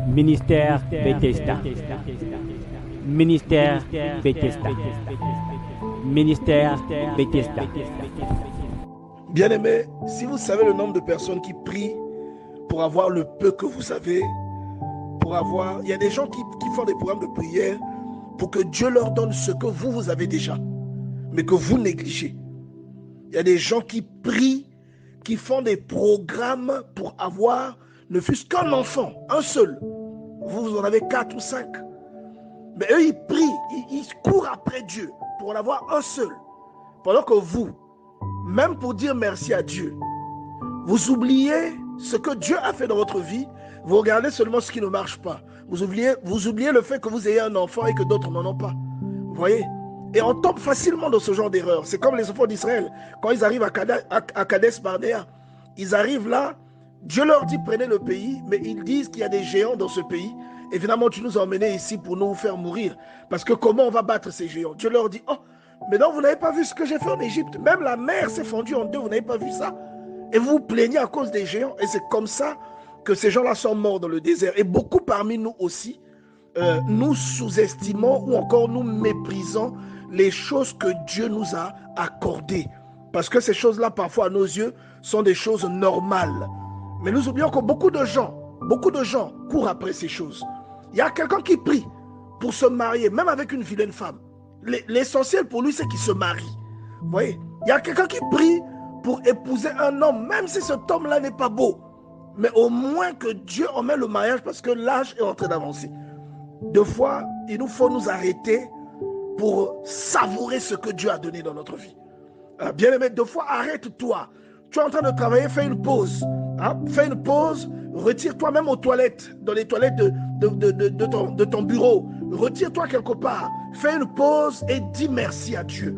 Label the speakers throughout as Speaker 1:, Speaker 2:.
Speaker 1: Ministère Bethesda. Ministère Bethesda. Ministère Bethesda.
Speaker 2: Bien-aimés, si vous savez le nombre de personnes qui prient pour avoir le peu que vous avez, il y a des gens qui font des programmes de prière pour que Dieu leur donne ce que vous avez déjà, mais que vous négligez. Il y a des gens qui prient, qui font des programmes pour avoir ne fût-ce qu'un enfant, un seul. Vous en avez 4 ou 5. Mais eux, ils prient, ils courent après Dieu pour en avoir un seul. Pendant que vous, même pour dire merci à Dieu, vous oubliez ce que Dieu a fait dans votre vie. Vous regardez seulement ce qui ne marche pas. Vous oubliez le fait que vous ayez un enfant et que d'autres n'en ont pas. Vous voyez? Et on tombe facilement dans ce genre d'erreur. C'est comme les enfants d'Israël. Quand ils arrivent à Kadesh Barnéa, ils arrivent là, Dieu leur dit prenez le pays, mais ils disent qu'il y a des géants dans ce pays. Évidemment, tu nous as emmenés ici pour nous faire mourir. Parce que comment on va battre ces géants? Dieu leur dit, oh, mais non, vous n'avez pas vu ce que j'ai fait en Égypte. Même la mer s'est fendue en deux, vous n'avez pas vu ça. Et vous vous plaignez à cause des géants. Et c'est comme ça que ces gens-là sont morts dans le désert. Et beaucoup parmi nous aussi, nous sous-estimons ou encore nous méprisons les choses que Dieu nous a accordées. Parce que ces choses-là, parfois, à nos yeux, sont des choses normales. Mais nous oublions que beaucoup de gens courent après ces choses. Il y a quelqu'un qui prie pour se marier, même avec une vilaine femme. L'essentiel pour lui, c'est qu'il se marie. Vous voyez? Il y a quelqu'un qui prie pour épouser un homme, même si cet homme-là n'est pas beau. Mais au moins que Dieu emmène le mariage parce que l'âge est en train d'avancer. Deux fois, il nous faut nous arrêter pour savourer ce que Dieu a donné dans notre vie. Bien-aimé, deux fois, arrête-toi. Tu es en train de travailler, fais une pause. Fais une pause, retire-toi même aux toilettes, dans les toilettes de ton bureau. Retire-toi quelque part. Fais une pause et dis merci à Dieu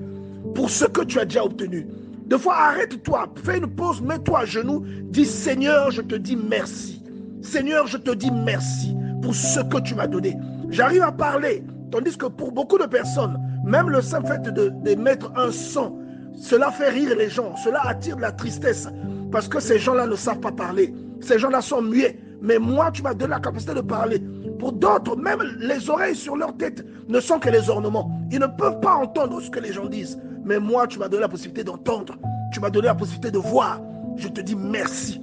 Speaker 2: pour ce que tu as déjà obtenu. Deux fois, arrête-toi, fais une pause, mets-toi à genoux, dis Seigneur, je te dis merci. Seigneur, je te dis merci pour ce que tu m'as donné. J'arrive à parler, tandis que pour beaucoup de personnes, même le simple fait de mettre un son, cela fait rire les gens, cela attire de la tristesse, parce que ces gens-là ne savent pas parler. Ces gens-là sont muets. Mais moi, tu m'as donné la capacité de parler. Pour d'autres, même les oreilles sur leur tête ne sont que les ornements. Ils ne peuvent pas entendre ce que les gens disent. Mais moi, tu m'as donné la possibilité d'entendre. Tu m'as donné la possibilité de voir. Je te dis merci.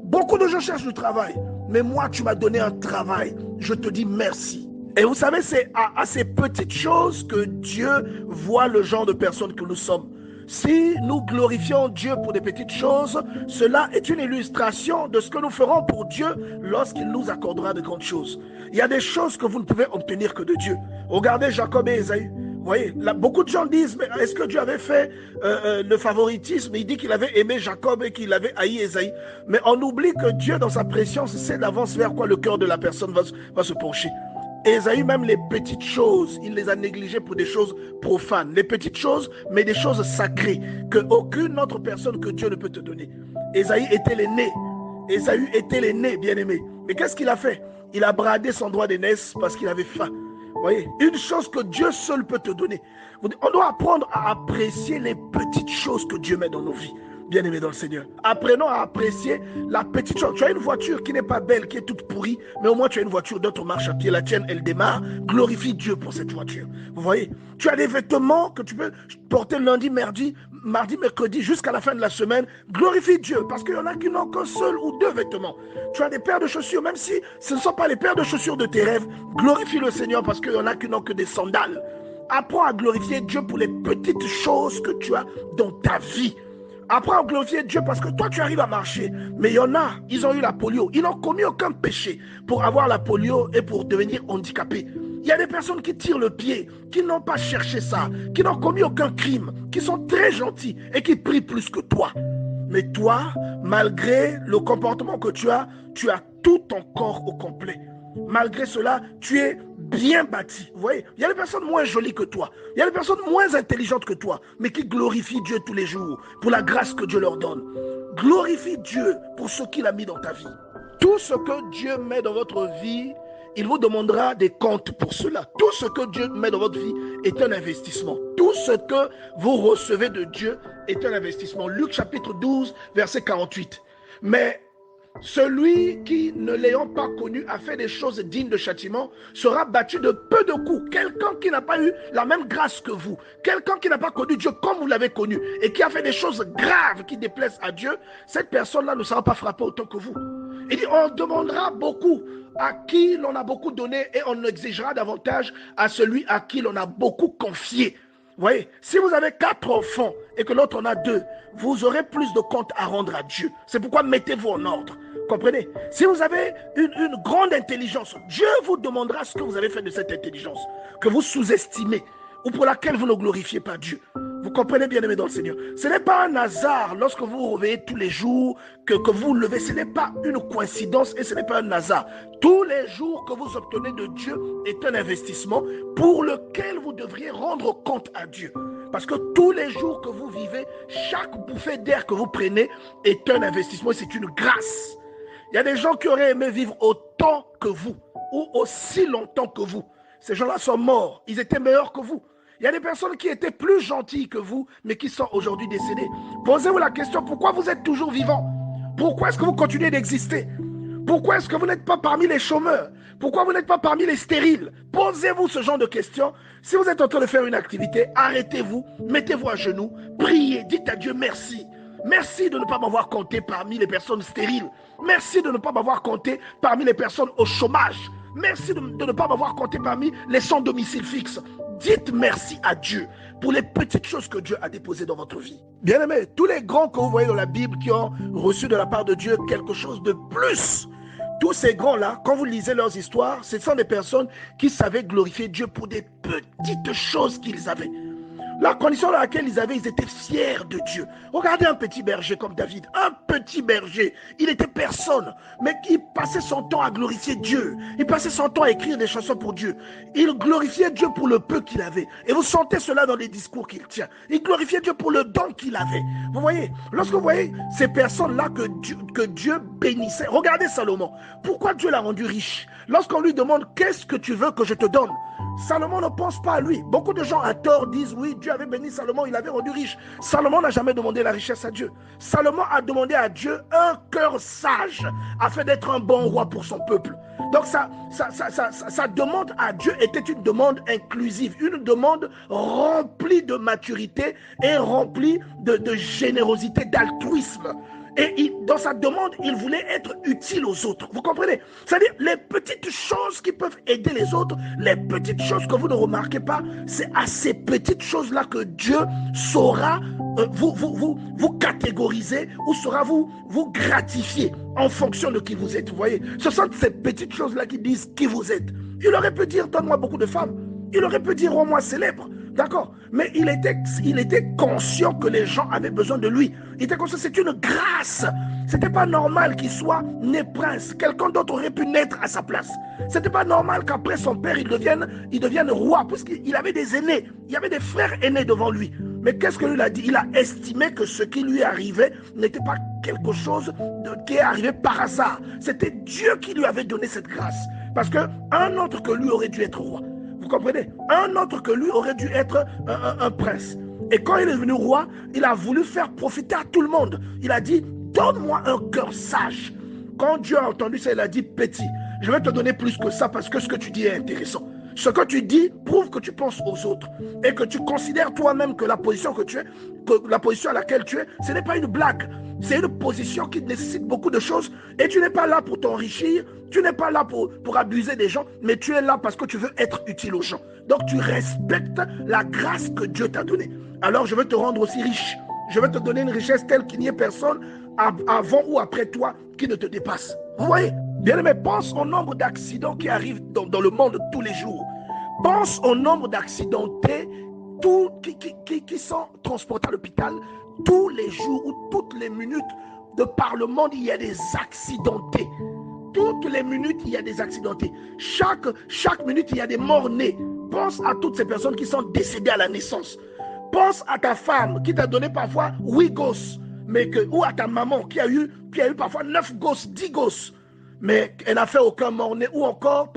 Speaker 2: Beaucoup de gens cherchent du travail. Mais moi, tu m'as donné un travail. Je te dis merci. Et vous savez, c'est à ces petites choses que Dieu voit le genre de personnes que nous sommes. Si nous glorifions Dieu pour des petites choses, cela est une illustration de ce que nous ferons pour Dieu lorsqu'il nous accordera de grandes choses. Il y a des choses que vous ne pouvez obtenir que de Dieu. Regardez Jacob et Ésaü. Vous voyez, là, beaucoup de gens disent, mais est-ce que Dieu avait fait le favoritisme? Il dit qu'il avait aimé Jacob et qu'il avait haï Ésaü. Mais on oublie que Dieu, dans sa préscience, sait d'avance vers quoi le cœur de la personne va se pencher. Ésaü, même les petites choses, il les a négligées pour des choses profanes. Les petites choses, mais des choses sacrées, qu'aucune autre personne que Dieu ne peut te donner. Ésaü était l'aîné. Ésaü était l'aîné, bien-aimé. Mais qu'est-ce qu'il a fait? Il a bradé son droit d'aînesse parce qu'il avait faim. Vous voyez, une chose que Dieu seul peut te donner. On doit apprendre à apprécier les petites choses que Dieu met dans nos vies. Bien-aimés dans le Seigneur, apprenons à apprécier la petite chose. Tu as une voiture qui n'est pas belle, qui est toute pourrie, mais au moins tu as une voiture, d'autres marchent à pied, la tienne, elle démarre. Glorifie Dieu pour cette voiture. Vous voyez, tu as des vêtements que tu peux porter lundi, mardi, mercredi, jusqu'à la fin de la semaine. Glorifie Dieu, parce qu'il y en a qui n'ont qu'un seul ou deux vêtements. Tu as des paires de chaussures, même si ce ne sont pas les paires de chaussures de tes rêves. Glorifie le Seigneur, parce qu'il y en a qui n'ont que des sandales. Apprends à glorifier Dieu pour les petites choses que tu as dans ta vie. Apprends à glorifier Dieu parce que toi tu arrives à marcher. Mais il y en a, ils ont eu la polio. Ils n'ont commis aucun péché pour avoir la polio et pour devenir handicapés. Il y a des personnes qui tirent le pied, qui n'ont pas cherché ça, qui n'ont commis aucun crime, qui sont très gentils et qui prient plus que toi. Mais toi, malgré le comportement que tu as tout ton corps au complet. Malgré cela, tu es bien bâti. Vous voyez, il y a des personnes moins jolies que toi. Il y a des personnes moins intelligentes que toi, mais qui glorifient Dieu tous les jours pour la grâce que Dieu leur donne. Glorifie Dieu pour ce qu'il a mis dans ta vie. Tout ce que Dieu met dans votre vie, il vous demandera des comptes pour cela. Tout ce que Dieu met dans votre vie est un investissement. Tout ce que vous recevez de Dieu est un investissement. Luc chapitre 12, verset 48. Mais celui qui, ne l'ayant pas connu, a fait des choses dignes de châtiment, sera battu de peu de coups. Quelqu'un qui n'a pas eu la même grâce que vous, quelqu'un qui n'a pas connu Dieu comme vous l'avez connu, et qui a fait des choses graves qui déplaisent à Dieu, cette personne-là ne sera pas frappée autant que vous. Il dit, on demandera beaucoup à qui l'on a beaucoup donné, et on exigera davantage à celui à qui l'on a beaucoup confié. Vous voyez, si vous avez 4 enfants et que l'autre en a 2, vous aurez plus de comptes à rendre à Dieu. C'est pourquoi mettez-vous en ordre. Comprenez? Si vous avez une grande intelligence, Dieu vous demandera ce que vous avez fait de cette intelligence, que vous sous-estimez ou pour laquelle vous ne glorifiez pas Dieu. Vous comprenez, bien-aimés dans le Seigneur? Ce n'est pas un hasard lorsque vous vous réveillez tous les jours, que vous vous levez. Ce n'est pas une coïncidence et ce n'est pas un hasard. Tous les jours que vous obtenez de Dieu est un investissement pour lequel vous devriez rendre compte à Dieu. Parce que tous les jours que vous vivez, chaque bouffée d'air que vous prenez est un investissement et c'est une grâce. Il y a des gens qui auraient aimé vivre autant que vous ou aussi longtemps que vous. Ces gens-là sont morts. Ils étaient meilleurs que vous. Il y a des personnes qui étaient plus gentilles que vous, mais qui sont aujourd'hui décédées. Posez-vous la question, pourquoi vous êtes toujours vivant? Pourquoi est-ce que vous continuez d'exister? Pourquoi est-ce que vous n'êtes pas parmi les chômeurs? Pourquoi vous n'êtes pas parmi les stériles? Posez-vous ce genre de questions. Si vous êtes en train de faire une activité, arrêtez-vous, mettez-vous à genoux, priez, dites à Dieu merci. Merci de ne pas m'avoir compté parmi les personnes stériles. Merci de ne pas m'avoir compté parmi les personnes au chômage. Merci de ne pas m'avoir compté parmi les sans domicile fixe. Dites merci à Dieu pour les petites choses que Dieu a déposées dans votre vie. Bien-aimés, tous les grands que vous voyez dans la Bible qui ont reçu de la part de Dieu quelque chose de plus, tous ces grands-là, quand vous lisez leurs histoires, ce sont des personnes qui savaient glorifier Dieu pour des petites choses qu'ils avaient. La condition dans laquelle ils étaient fiers de Dieu. Regardez un petit berger comme David, un petit berger, il était personne, mais il passait son temps à glorifier Dieu. Il passait son temps à écrire des chansons pour Dieu. Il glorifiait Dieu pour le peu qu'il avait. Et vous sentez cela dans les discours qu'il tient. Il glorifiait Dieu pour le don qu'il avait. Vous voyez, lorsque vous voyez ces personnes-là que Dieu bénissait, regardez Salomon. Pourquoi Dieu l'a rendu riche? Lorsqu'on lui demande « Qu'est-ce que tu veux que je te donne ?» Salomon ne pense pas à lui. Beaucoup de gens à tort disent oui, Dieu avait béni Salomon, il l'avait rendu riche. Salomon n'a jamais demandé la richesse à Dieu. Salomon a demandé à Dieu un cœur sage afin d'être un bon roi pour son peuple. Donc sa demande à Dieu était une demande inclusive, une demande remplie de maturité et remplie de générosité, d'altruisme. Et dans sa demande, il voulait être utile aux autres. Vous comprenez? C'est-à-dire, les petites choses qui peuvent aider les autres, les petites choses que vous ne remarquez pas, c'est à ces petites choses-là que Dieu saura vous catégoriser ou saura vous gratifier en fonction de qui vous êtes. Vous voyez? Ce sont ces petites choses-là qui disent qui vous êtes. Il aurait pu dire, donne-moi beaucoup de femmes. Il aurait pu dire, rends-moi célèbre. D'accord? Mais il était conscient que les gens avaient besoin de lui. Il était conscient que c'est une grâce. C'était pas normal qu'il soit né prince. Quelqu'un d'autre aurait pu naître à sa place. C'était pas normal qu'après son père, il devienne roi, puisqu'il avait des aînés. Il y avait des frères aînés devant lui. Mais qu'est-ce que lui a dit? Il a estimé que ce qui lui arrivait n'était pas quelque chose qui est arrivé par hasard. C'était Dieu qui lui avait donné cette grâce. Parce qu'un autre que lui aurait dû être roi. Vous comprenez? Un autre que lui aurait dû être un prince. Et quand il est devenu roi, il a voulu faire profiter à tout le monde. Il a dit, donne-moi un cœur sage. Quand Dieu a entendu ça, il a dit, petit, je vais te donner plus que ça parce que ce que tu dis est intéressant. Ce que tu dis prouve que tu penses aux autres et que tu considères toi-même que la position que tu es, que la position à laquelle tu es, ce n'est pas une blague. C'est une position qui nécessite beaucoup de choses et tu n'es pas là pour t'enrichir, tu n'es pas là pour abuser des gens, mais tu es là parce que tu veux être utile aux gens. Donc tu respectes la grâce que Dieu t'a donnée. Alors je veux te rendre aussi riche. Je vais te donner une richesse telle qu'il n'y ait personne avant ou après toi qui ne te dépasse. Vous voyez? Bien-aimé, pense au nombre d'accidents qui arrivent dans le monde tous les jours. Pense au nombre d'accidentés qui sont transportés à l'hôpital tous les jours ou toutes les minutes. De par le monde, il y a des accidentés. Toutes les minutes, il y a des accidentés. Chaque minute, il y a des morts-nés. Pense à toutes ces personnes qui sont décédées à la naissance. Pense à ta femme qui t'a donné parfois 8 gosses, ou à ta maman qui a eu parfois 9 gosses, 10 gosses. Mais elle n'a fait aucun mort-né, ou encore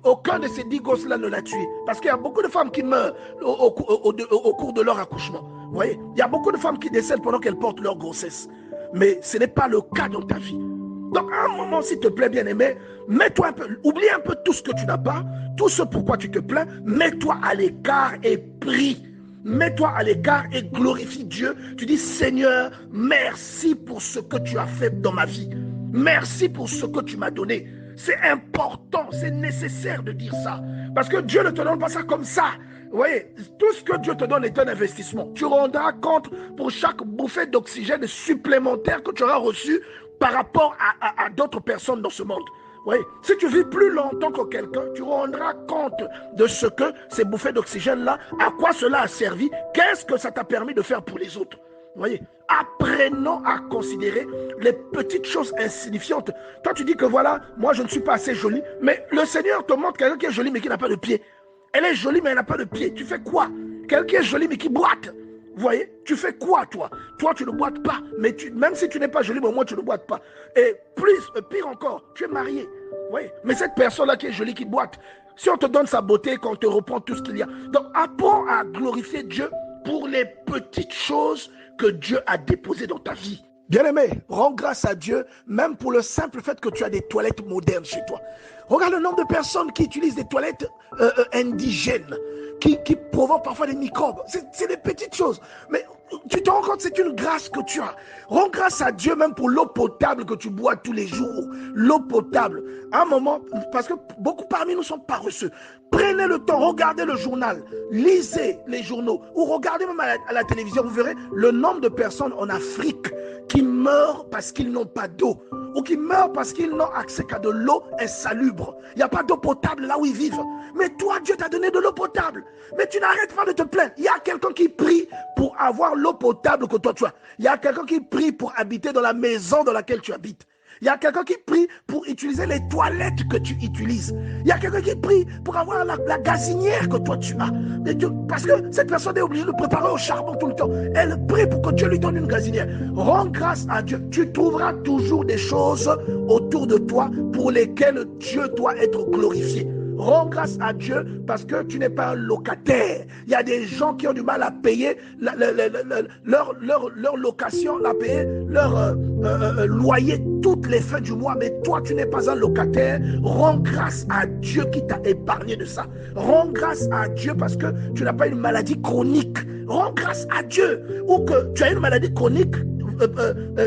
Speaker 2: aucun de ces 10 gosses-là ne l'a tué. Parce qu'il y a beaucoup de femmes qui meurent au cours de leur accouchement. Vous voyez, il y a beaucoup de femmes qui décèdent pendant qu'elles portent leur grossesse. Mais ce n'est pas le cas dans ta vie. Donc, à un moment, s'il te plaît, bien-aimé, mets-toi un peu, oublie un peu tout ce que tu n'as pas, tout ce pourquoi tu te plains, mets-toi à l'écart et prie. Mets-toi à l'écart et glorifie Dieu. Tu dis, Seigneur, merci pour ce que tu as fait dans ma vie. Merci pour ce que tu m'as donné. C'est important, c'est nécessaire de dire ça. Parce que Dieu ne te donne pas ça comme ça. Vous voyez, tout ce que Dieu te donne est un investissement. Tu rendras compte pour chaque bouffée d'oxygène supplémentaire que tu auras reçu par rapport à d'autres personnes dans ce monde. Oui, si tu vis plus longtemps que quelqu'un, tu rendras compte de ce que ces bouffées d'oxygène-là, à quoi cela a servi, qu'est-ce que ça t'a permis de faire pour les autres. Vous voyez, apprenons à considérer les petites choses insignifiantes. Toi, tu dis que voilà, moi, je ne suis pas assez jolie, mais le Seigneur te montre quelqu'un qui est joli, mais qui n'a pas de pied. Elle est jolie, mais elle n'a pas de pied. Tu fais quoi? Quelqu'un qui est joli, mais qui boite. Vous voyez, tu fais quoi, toi? Toi, tu ne boites pas. Mais même si tu n'es pas joli, mais au moins, tu ne boites pas. Et pire encore, tu es marié. Oui, mais cette personne-là qui est jolie, qui boite, si on te donne sa beauté, qu'on te reprend tout ce qu'il y a. Donc, apprends à glorifier Dieu pour les petites choses que Dieu a déposées dans ta vie. Bien-aimé, rends grâce à Dieu, même pour le simple fait que tu as des toilettes modernes chez toi. Regarde le nombre de personnes qui utilisent des toilettes indigènes, qui provoquent parfois des microbes. C'est des petites choses. Mais tu te rends compte, c'est une grâce que tu as. Rends grâce à Dieu même pour l'eau potable que tu bois tous les jours. L'eau potable. À un moment, parce que beaucoup parmi nous sont paresseux. Prenez le temps, regardez le journal, lisez les journaux ou regardez même à la télévision. Vous verrez le nombre de personnes en Afrique qui meurent parce qu'ils n'ont pas d'eau ou qui meurent parce qu'ils n'ont accès qu'à de l'eau insalubre. Il n'y a pas d'eau potable là où ils vivent. Mais toi, Dieu t'a donné de l'eau potable. Mais tu n'arrêtes pas de te plaindre. Il y a quelqu'un qui prie pour avoir l'eau potable que toi tu as. Il y a quelqu'un qui prie pour habiter dans la maison dans laquelle tu habites. Il y a quelqu'un qui prie pour utiliser les toilettes que tu utilises. Il y a quelqu'un qui prie pour avoir la gazinière que toi tu as. Parce que cette personne est obligée de préparer au charbon tout le temps. Elle prie pour que Dieu lui donne une gazinière. Rends grâce à Dieu. Tu trouveras toujours des choses autour de toi pour lesquelles Dieu doit être glorifié. Rends grâce à Dieu parce que tu n'es pas un locataire. Il y a des gens qui ont du mal à payer leur location, à payer leur loyer toutes les fins du mois. Mais toi, tu n'es pas un locataire. Rends grâce à Dieu qui t'a épargné de ça. Rends grâce à Dieu parce que tu n'as pas une maladie chronique. Rends grâce à Dieu. Ou que tu as une maladie chronique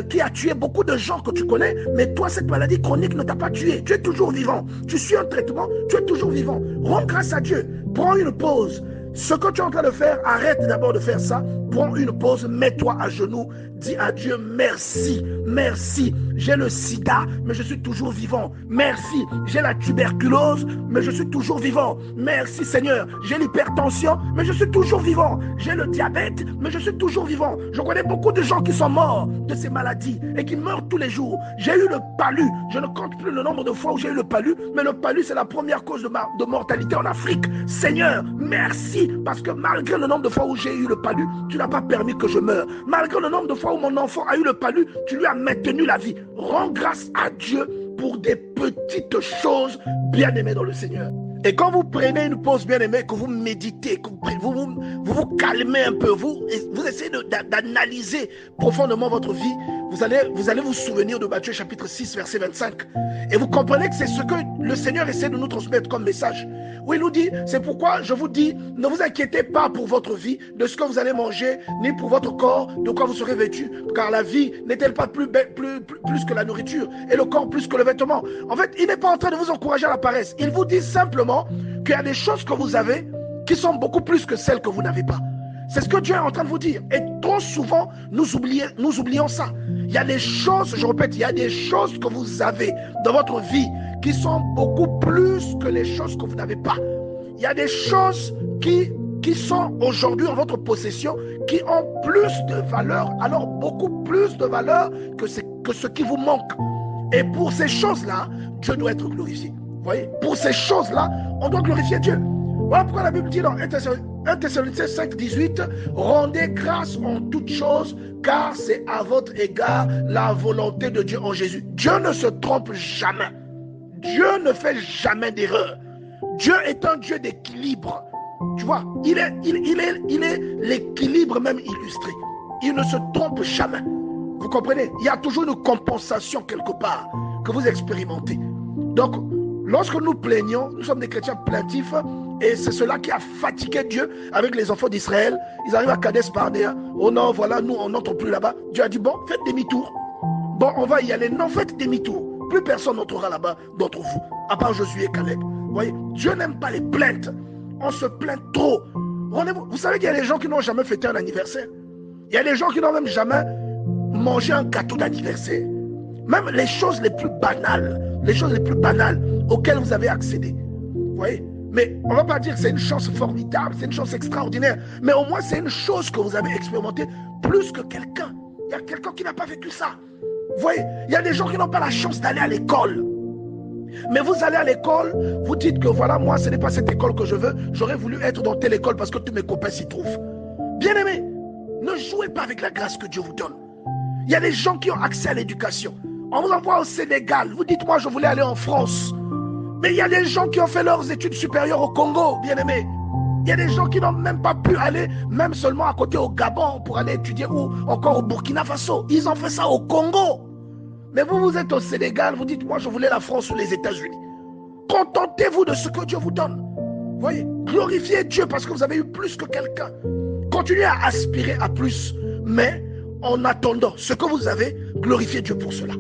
Speaker 2: qui a tué beaucoup de gens que tu connais, mais toi, cette maladie chronique ne t'a pas tué. Tu es toujours vivant. Tu suis un traitement, tu es toujours vivant. Rends grâce à Dieu. Prends une pause. Ce que tu es en train de faire, arrête d'abord de faire ça. Prends une pause, mets-toi à genoux. Dis à Dieu, merci, merci. J'ai le sida, mais je suis toujours vivant. Merci, j'ai la tuberculose, mais je suis toujours vivant. Merci Seigneur, j'ai l'hypertension, mais je suis toujours vivant. J'ai le diabète, mais je suis toujours vivant. Je connais beaucoup de gens qui sont morts de ces maladies et qui meurent tous les jours. J'ai eu le palu, je ne compte plus le nombre de fois où j'ai eu le palu, mais le palu c'est la première cause de mortalité en Afrique. Seigneur, merci, parce que malgré le nombre de fois où j'ai eu le palu, tu n'as pas permis que je meure. Malgré le nombre de fois où mon enfant a eu le palu, tu lui as maintenu la vie. Rends grâce à Dieu pour des petites choses, bien-aimées dans le Seigneur. Et quand vous prenez une pause, bien-aimée, que vous méditez, que vous calmez un peu, vous essayez d'analyser profondément votre vie, vous allez vous souvenir de Matthieu chapitre 6, verset 25. Et vous comprenez que c'est ce que le Seigneur essaie de nous transmettre comme message. Où il nous dit, c'est pourquoi je vous dis, ne vous inquiétez pas pour votre vie, de ce que vous allez manger, ni pour votre corps, de quoi vous serez vêtu. Car la vie n'est-elle pas plus que la nourriture, et le corps plus que le vêtement. En fait, il n'est pas en train de vous encourager à la paresse. Il vous dit simplement qu'il y a des choses que vous avez qui sont beaucoup plus que celles que vous n'avez pas. C'est ce que Dieu est en train de vous dire. Et trop souvent, nous oublions ça. Il y a des choses, je répète, il y a des choses que vous avez dans votre vie qui sont beaucoup plus que les choses que vous n'avez pas. Il y a des choses qui sont aujourd'hui en votre possession, qui ont plus de valeur, alors beaucoup plus de valeur que ce qui vous manque. Et pour ces choses-là, Dieu doit être glorifié. Vous voyez, pour ces choses-là, on doit glorifier Dieu. Voilà pourquoi la Bible dit dans 1 Thessaloniciens 5, 18, rendez grâce en toutes choses, car c'est à votre égard la volonté de Dieu en Jésus. Dieu ne se trompe jamais. Dieu ne fait jamais d'erreur. Dieu est un Dieu d'équilibre. Tu vois, il est l'équilibre même illustré. Il ne se trompe jamais. Vous comprenez? Il y a toujours une compensation quelque part. que vous expérimentez. Donc, lorsque nous plaignons, nous sommes des chrétiens plaintifs, et c'est cela qui a fatigué Dieu avec les enfants d'Israël. Ils arrivent à Kadesh Barnea. Oh non, voilà, nous, on n'entre plus là-bas. Dieu a dit, bon, faites demi-tour. Bon, on va y aller. Non, faites demi-tour. Plus personne n'entrera là-bas d'entre vous, à part Josué et Caleb. Vous voyez, Dieu n'aime pas les plaintes. On se plaint trop. Vous savez qu'il y a des gens qui n'ont jamais fêté un anniversaire. Il y a des gens qui n'ont même jamais mangé un gâteau d'anniversaire. Même les choses les plus banales auxquelles vous avez accédé. Vous voyez? Mais on ne va pas dire que c'est une chance formidable, c'est une chance extraordinaire. Mais au moins, c'est une chose que vous avez expérimentée plus que quelqu'un. Il y a quelqu'un qui n'a pas vécu ça. Vous voyez? Il y a des gens qui n'ont pas la chance d'aller à l'école. Mais vous allez à l'école, vous dites que voilà, moi, ce n'est pas cette école que je veux. J'aurais voulu être dans telle école parce que tous mes copains s'y trouvent. Bien aimé, ne jouez pas avec la grâce que Dieu vous donne. Il y a des gens qui ont accès à l'éducation. On vous envoie au Sénégal. Vous dites, moi, je voulais aller en France. Mais il y a des gens qui ont fait leurs études supérieures au Congo, bien aimé. Il y a des gens qui n'ont même pas pu aller, même seulement à côté au Gabon, pour aller étudier, ou encore au Burkina Faso. Ils ont fait ça au Congo. Mais vous êtes au Sénégal, vous dites, moi, je voulais la France ou les États-Unis. Contentez-vous de ce que Dieu vous donne. Vous voyez, glorifiez Dieu parce que vous avez eu plus que quelqu'un. Continuez à aspirer à plus, mais en attendant ce que vous avez, glorifiez Dieu pour cela.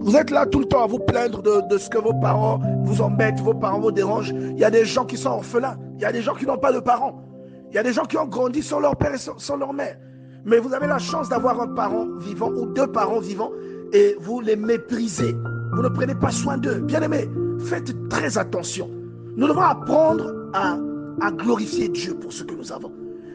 Speaker 2: Vous êtes là tout le temps à vous plaindre de ce que vos parents vous embêtent, vos parents vous dérangent. Il y a des gens qui sont orphelins, il y a des gens qui n'ont pas de parents. Il y a des gens qui ont grandi sans leur père et sans leur mère. Mais vous avez la chance d'avoir un parent vivant ou deux parents vivants et vous les méprisez. Vous ne prenez pas soin d'eux. Bien aimés, faites très attention. Nous devons apprendre à glorifier Dieu pour ce que nous avons.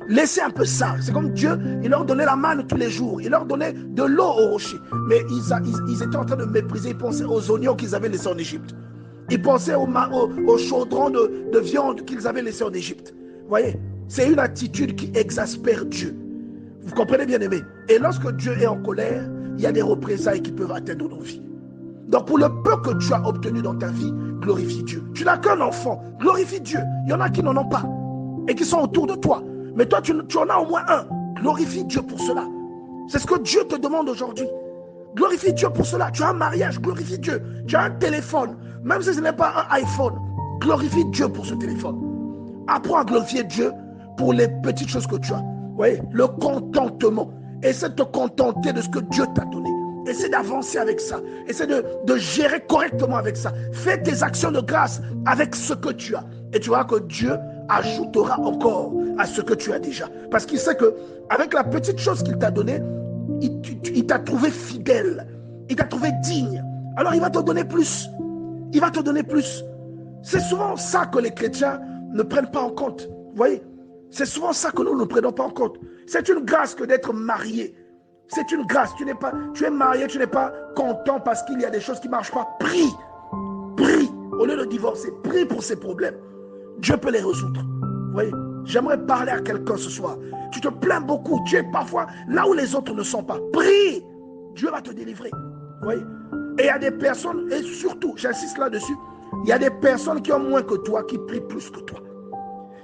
Speaker 2: Laissez un peu ça. C'est comme Dieu, il leur donnait la manne tous les jours. Il leur donnait de l'eau au rocher. Mais ils étaient en train de mépriser. Ils pensaient aux oignons qu'ils avaient laissés en Égypte. Ils pensaient au chaudron de viande qu'ils avaient laissé en Égypte. Vous voyez, c'est une attitude qui exaspère Dieu. Vous comprenez, bien aimé? Et lorsque Dieu est en colère, il y a des représailles qui peuvent atteindre nos vies. Donc pour le peu que tu as obtenu dans ta vie, glorifie Dieu. Tu n'as qu'un enfant, glorifie Dieu. Il y en a qui n'en ont pas et qui sont autour de toi. Mais toi, tu en as au moins un. Glorifie Dieu pour cela. C'est ce que Dieu te demande aujourd'hui. Glorifie Dieu pour cela. Tu as un mariage, glorifie Dieu. Tu as un téléphone, même si ce n'est pas un iPhone, glorifie Dieu pour ce téléphone. Apprends à glorifier Dieu pour les petites choses que tu as. Vous voyez, le contentement. Essaie de te contenter de ce que Dieu t'a donné. Essaie d'avancer avec ça. Essaie de gérer correctement avec ça. Fais tes actions de grâce avec ce que tu as. Et tu verras que Dieu ajoutera encore à ce que tu as déjà. Parce qu'il sait que avec la petite chose qu'il t'a donnée, il t'a trouvé fidèle. Il t'a trouvé digne. Alors il va te donner plus. Il va te donner plus. C'est souvent ça que les chrétiens ne prennent pas en compte. Vous voyez? C'est souvent ça que nous ne prenons pas en compte. C'est une grâce que d'être marié. C'est une grâce. Tu es marié, tu n'es pas content parce qu'il y a des choses qui ne marchent pas. Prie. Prie. Au lieu de divorcer, prie pour ces problèmes. Dieu peut les résoudre. Vous voyez? J'aimerais parler à quelqu'un ce soir. Tu te plains beaucoup. Tu es parfois là où les autres ne sont pas. Prie. Dieu va te délivrer. Vous voyez? Et il y a des personnes, et surtout, j'insiste là-dessus, il y a des personnes qui ont moins que toi, qui prient plus que toi.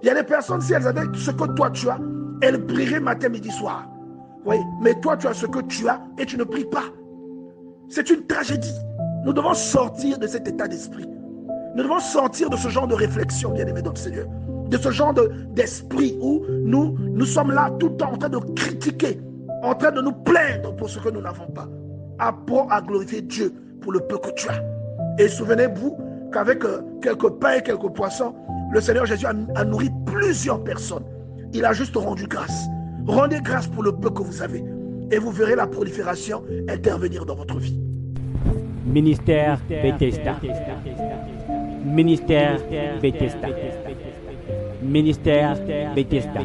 Speaker 2: Il y a des personnes, si elles avaient ce que toi tu as, elles prieraient matin, midi, soir. Vous voyez? Mais toi, tu as ce que tu as et tu ne pries pas. C'est une tragédie. Nous devons sortir de cet état d'esprit. Nous devons sortir de ce genre de réflexion, bien-aimés dans le Seigneur. De ce genre d'esprit où nous sommes là tout le temps en train de critiquer, en train de nous plaindre pour ce que nous n'avons pas. Apprends à glorifier Dieu pour le peu que tu as. Et souvenez-vous qu'avec quelques pains et quelques poissons, le Seigneur Jésus a nourri plusieurs personnes. Il a juste rendu grâce. Rendez grâce pour le peu que vous avez. Et vous verrez la prolifération intervenir dans votre vie.
Speaker 1: Ministère Bethesda. Ministère Bethesda. Ministère Bethesda.